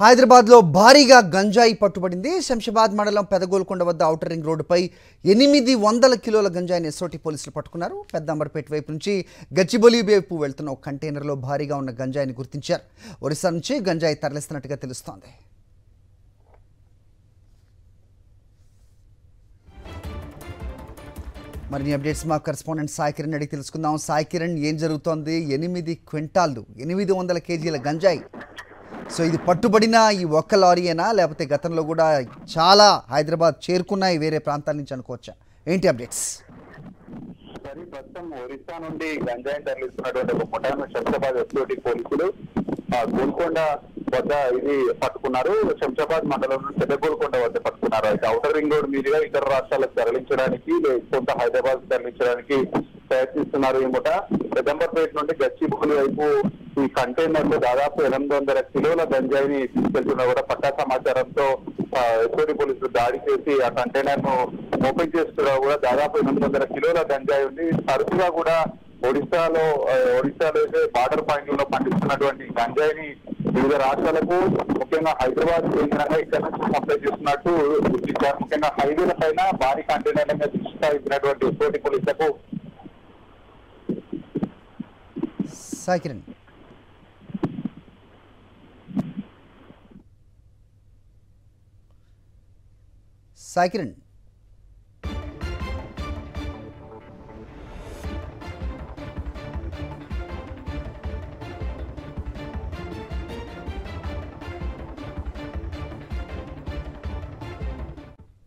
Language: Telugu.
హైదరాబాద్లో భారీగా గంజాయి పట్టుబడింది. శంషాబాద్ మండలం పెదగోల్కొండ వద్ద ఔటర్ రింగ్ రోడ్డుపై 800 కిలోల గంజాయిని ఎస్ఓటీ పోలీసులు పట్టుకున్నారు. పెద్దంబర్పేట వైపు నుంచి గచ్చిబౌలి వైపు వెళ్తున్న ఒక కంటైనర్లో భారీగా ఉన్న గంజాయిని గుర్తించారు. ఒరిస్సా నుంచి గంజాయి తరలిస్తున్నట్టుగా తెలుస్తోంది. మరిన్ని అప్డేట్స్ మా కరెస్పాండెంట్ సాయి కిరణ్ అడిగి తెలుసుకుందాం. సాయి కిరణ్, ఏం జరుగుతోంది? 8 క్వింటాళ్ళు 800 కేజీల గంజాయి. సో ఇది పట్టుబడిన ఈ ఒక్క లారీయేనా, లేకపోతే గతంలో కూడా చాలా హైదరాబాద్ చేరుకున్నాయి వేరే ప్రాంతాల నుంచి అనుకోవచ్చా? ఏంటి అప్డేట్స్? ప్రస్తుతం ఒరిస్సా నుండి గంజాయిని తరలిస్తున్నటువంటి ఒక ముఠాను శంషాబాద్ ఎస్ఓటీ పోలీసులు గోల్కొండ వద్ద ఇది పట్టుకున్నారు. శంషాబాద్ మండలం పెదగోల్కొండ వద్ద పట్టుకున్నారు. అయితే ఔటర్ రింగ్ రోడ్ మీదుగా ఇతర రాష్ట్రాలకు తరలించడానికి, కొంత హైదరాబాద్ తరలించడానికి ప్రయత్నిస్తున్నారు. ఈ ముఠ పెద్దంబర్పేట నుండి గచ్చిబౌలి వైపు ఈ కంటైనర్ లో దాదాపు 800 కిలోల గంజాయిని తీసుకెళ్తున్నా కూడా పట్టా సమాచారంతో ఎస్ఓటీ పోలీసులు దాడి చేసి ఆ కంటైనర్ ను ఓపెన్ చేస్తున్నా కూడా దాదాపు 800 కిలోల గంజాయి ఉంది. తరచుగా కూడా ఒడిశాలో అయితే బార్డర్ పాయింట్లలో పండిస్తున్నటువంటి గంజాయిని వివిధ రాష్ట్రాలకు, ముఖ్యంగా హైదరాబాద్ కేంద్రంగా ఇక్కడ నుంచి సప్లై చేస్తున్నట్టు గుర్తించారు. ముఖ్యంగా హైవేల పైన భారీ కంటైనర్ల మీద దృష్టి సారించినటువంటి ఎస్ఓటీ పోలీసులకు సాయి కిరణ్